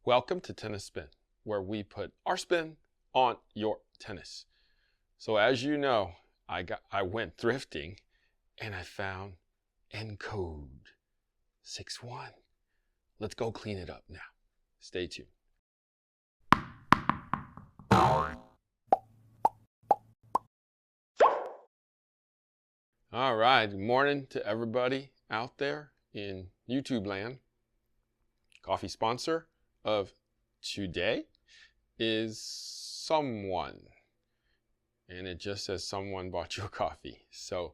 Welcome to Tennis Spin, where we put our spin on your tennis. So as you know, I went thrifting and I found NCode 61. Let's go clean it up now. Stay tuned. All right, good morning to everybody out there in YouTube land. Coffee sponsor of today is someone, and it just says someone bought you a coffee. So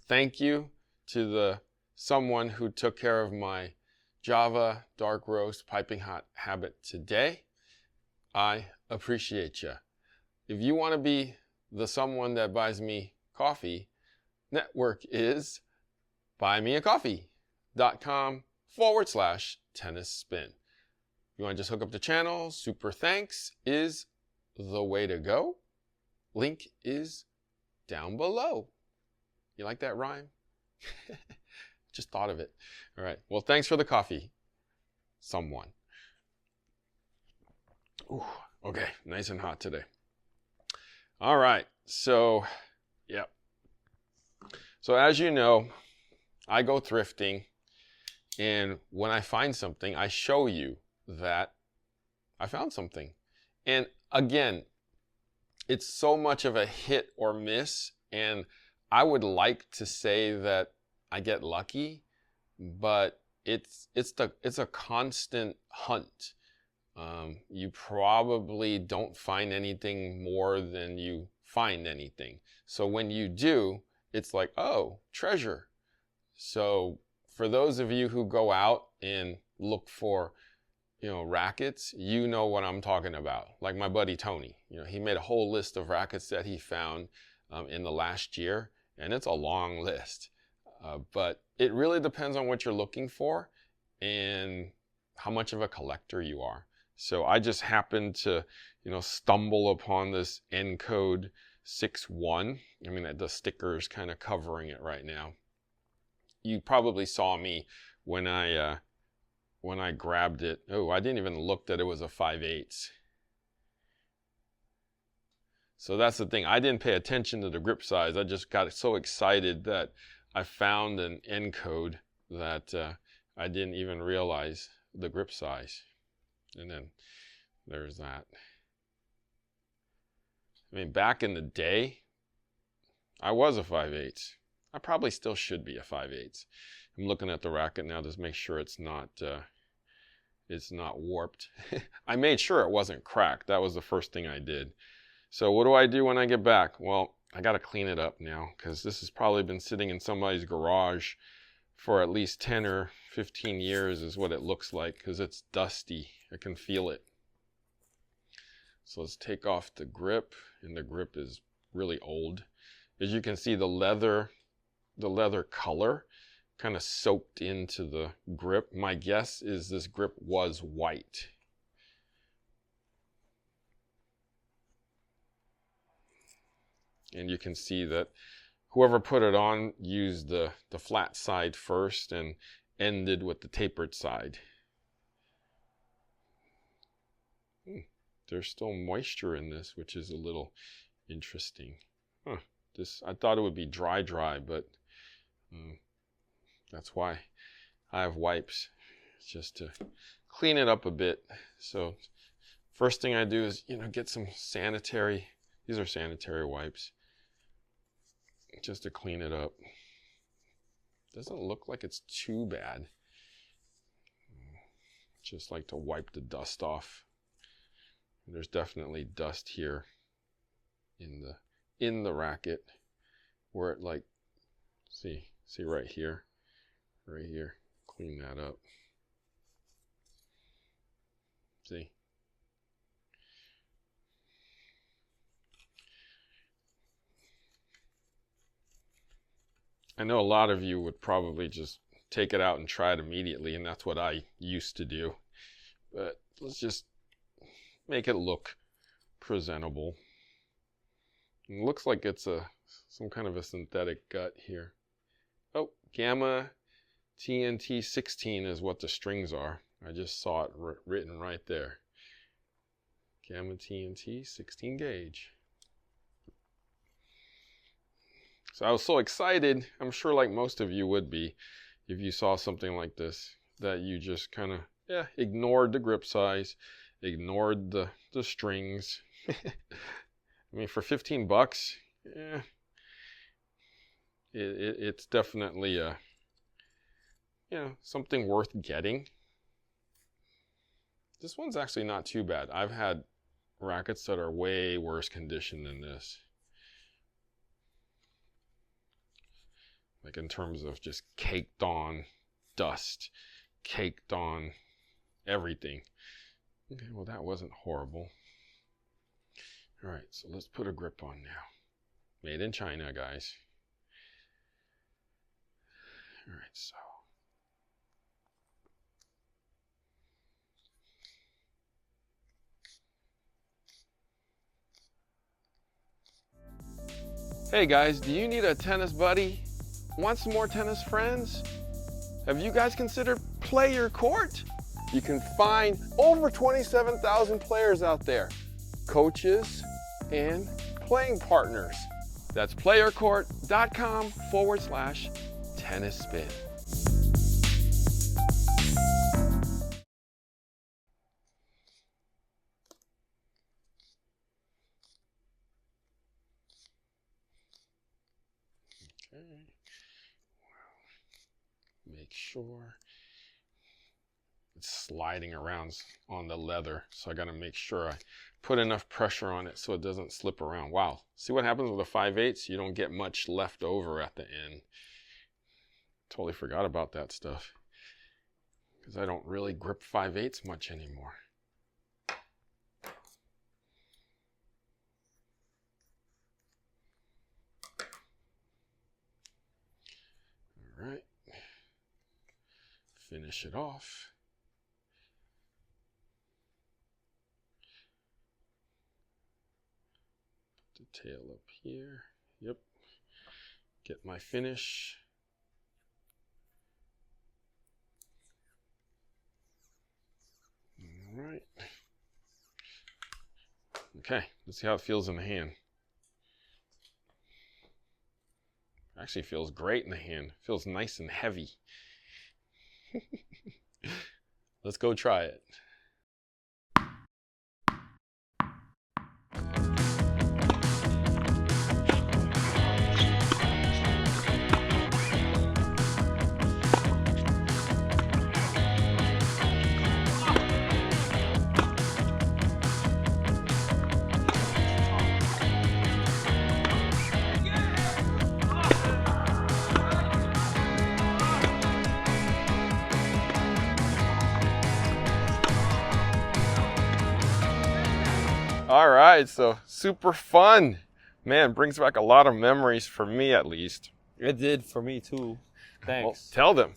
thank you to the someone who took care of my Java dark roast piping hot habit today. I appreciate you. If you want to be the someone that buys me coffee, network is buymeacoffee.com/tennis spin. You want to just hook up the channel, super thanks is the way to go. Link is down below. You like that rhyme? Just thought of it. All right. Well, thanks for the coffee, someone. Ooh, okay, nice and hot today. All right. So, yeah. So as you know, I go thrifting, and when I find something, I show you that I found something. And again, it's so much of a hit or miss, and I would like to say that I get lucky, but it's a constant hunt. You probably don't find anything more than you find anything. So when you do, it's like, oh, treasure. So for those of you who go out and look for, rackets, you know what I'm talking about. Like my buddy Tony, he made a whole list of rackets that he found in the last year, and it's a long list. But it really depends on what you're looking for and how much of a collector you are. So I just happened to, stumble upon this NCode 61. I mean, the sticker is kind of covering it right now. You probably saw me when I grabbed it. Oh, I didn't even look that it was a 5/8. So that's the thing. I didn't pay attention to the grip size. I just got so excited that I found an NCode that I didn't even realize the grip size. And then there's that. I mean, back in the day, I was a 5/8. I probably still should be a 5/8. I'm looking at the racket now to make sure it's not warped. I made sure it wasn't cracked. That was the first thing I did. So what do I do when I get back? Well, I got to clean it up now, because this has probably been sitting in somebody's garage for at least 10 or 15 years is what it looks like, because it's dusty. I can feel it. So let's take off the grip, and the grip is really old. As you can see, the leather color kind of soaked into the grip. My guess is this grip was white. And you can see that whoever put it on used the flat side first and ended with the tapered side. There's still moisture in this, which is a little interesting. I thought it would be dry, but that's why I have wipes, just to clean it up a bit. So first thing I do is, get some sanitary, these are sanitary wipes, just to clean it up. Doesn't look like it's too bad. Just like to wipe the dust off. There's definitely dust here in the racket where it, like, see right here, clean that up. See? I know a lot of you would probably just take it out and try it immediately, and that's what I used to do. But let's just make it look presentable. It looks like it's some kind of a synthetic gut here. Oh, Gamma TNT 16 is what the strings are. I just saw it written right there. Gamma TNT 16 gauge. So I was so excited, I'm sure like most of you would be, if you saw something like this, that you just kind of, ignored the grip size, ignored the strings. I mean, for 15 bucks, it's definitely something worth getting. This one's actually not too bad. I've had rackets that are way worse condition than this. Like in terms of just caked on dust, caked on everything. Okay, well that wasn't horrible. All right, so let's put a grip on now. Made in China, guys. All right, so. Hey guys, do you need a tennis buddy? Want some more tennis friends? Have you guys considered Player Court? You can find over 27,000 players out there, coaches and playing partners. That's playercourt.com/tennis spin. Okay. Make sure it's sliding around on the leather, so I got to make sure I put enough pressure on it so it doesn't slip around. Wow, see what happens with a 5/8? You don't get much left over at the end. Totally forgot about that stuff because I don't really grip 5/8 much anymore. All right, finish it off. Put the tail up here. Yep. Get my finish. All right. Okay, let's see how it feels in the hand. Actually feels great in the hand. Feels nice and heavy. Let's go try it. All right, so super fun. Man, brings back a lot of memories for me at least. It did for me too. Thanks. Well, tell them.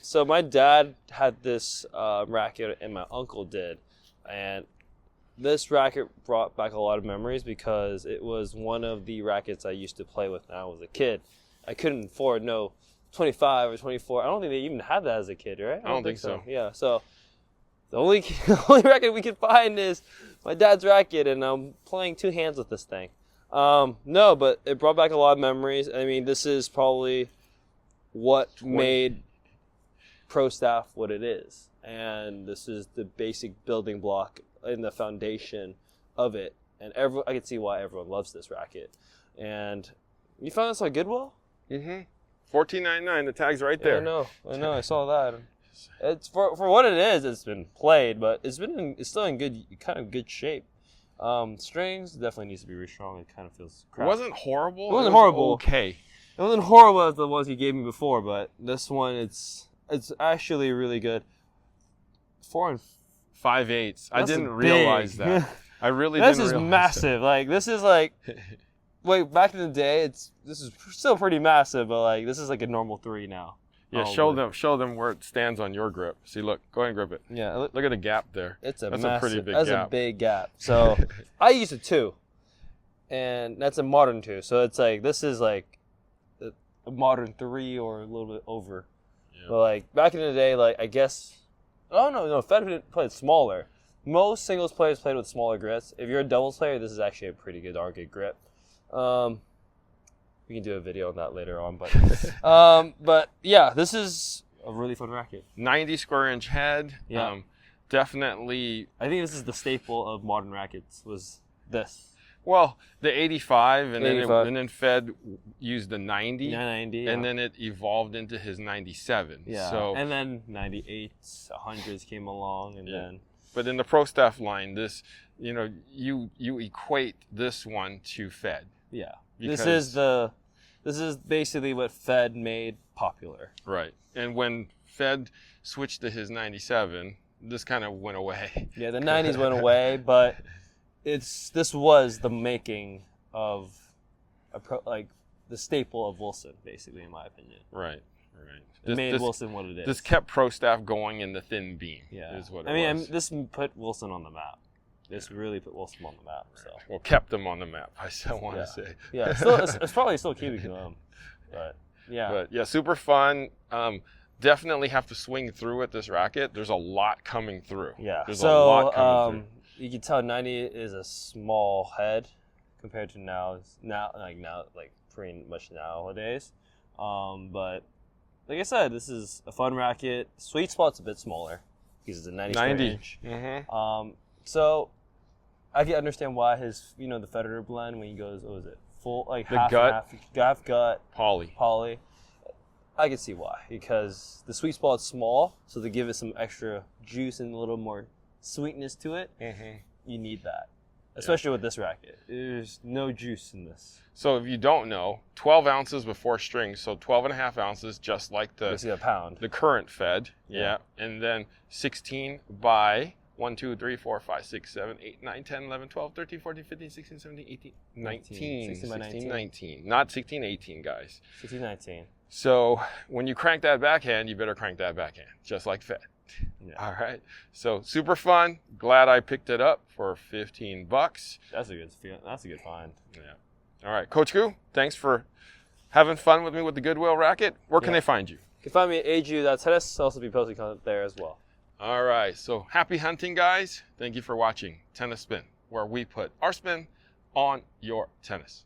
So my dad had this racket and my uncle did. And this racket brought back a lot of memories because it was one of the rackets I used to play with when I was a kid. I couldn't afford no 25 or 24. I don't think they even had that as a kid, right? I don't think so. Yeah, so the only racket we could find is my dad's racket, and I'm playing two hands with this thing. No, but it brought back a lot of memories. I mean, this is probably what made Pro Staff what it is. And this is the basic building block in the foundation of it. And I can see why everyone loves this racket. And you found this on Goodwill? Mm-hmm. $14.99. The tag's right there. I know. I saw that. It's for what it is. It's been played, but it's still in good shape. Strings definitely needs to be restrung. It kind of feels crap. It wasn't horrible. It wasn't horrible. Okay. It wasn't horrible as the ones you gave me before, but this one it's actually really good. 4 5/8. I didn't realize that. I really didn't realize. This is massive. Like this is like, wait, back in the day, this is still pretty massive, but like this is like a normal 3 now. Yeah, show them where it stands on your grip. See, look, go ahead and grip it. Yeah, look at the gap there. That's a pretty big gap. That's a big gap. So I use a 2, and that's a modern 2. So it's like this is like a modern 3 or a little bit over. Yeah. But like back in the day, like I guess Oh, no, Fed played smaller. Most singles players played with smaller grips. If you're a doubles player, this is actually a pretty good, darn good grip. We can do a video on that later on, but yeah, this is a really fun racket. 90 square inch head. Yeah. Definitely. I think this is the staple of modern rackets. Was this? Well, the 85, and 85. then Fed used the 90. 90, and then it evolved into his 97. Yeah. So, and then 98s, 100s came along, and then. But in the Pro Staff line, this, you equate this one to Fed. Yeah. This is basically what Fed made popular. Right. And when Fed switched to his 97, this kind of went away. Yeah, the 90s went away, but this was the making of the staple of Wilson, basically, in my opinion. Right. It made Wilson what it is. This kept Pro Staff going in the thin beam. Yeah. Is what it was. This put Wilson on the map. This really put Wilson on the map. So. Well, kept them on the map, I still want to say. Yeah, it's probably still keeping them. But yeah. But yeah, super fun. Definitely have to swing through with this racket. There's a lot coming through. Yeah. There's a lot coming through. You can tell 90 is a small head compared to now, pretty much nowadays. But like I said, this is a fun racket. Sweet spot's a bit smaller because it's a 90 square inch. Mm-hmm. So I can understand why his, the Federer blend when he goes, what was it, full like the half gut, half gut, poly. I can see why, because the sweet spot's small, so to give it some extra juice and a little more sweetness to it, you need that. Especially with this racket. There's no juice in this. So if you don't know, 12 ounces with 4 strings, so 12 and a half ounces, just like Basically a pound. the current Fed. Yeah. And then 16 by 1, 2, 3, 4, 5, 6, 7, 8, 9, 10, 11, 12, 13, 14, 15, 16, 17, 18, 19. 16 by 19. 19. Not 16, 18, guys. 16, 19. So when you crank that backhand, you better crank that backhand, just like Fed. Yeah. All right. So super fun. Glad I picked it up for $15. That's a good find. Yeah. All right, Coach Goo, thanks for having fun with me with the Goodwill racket. Where can they find you? You can find me at AGU.tennis. I'll also be posting content there as well. All right. So happy hunting, guys. Thank you for watching Tennis Spin, where we put our spin on your tennis.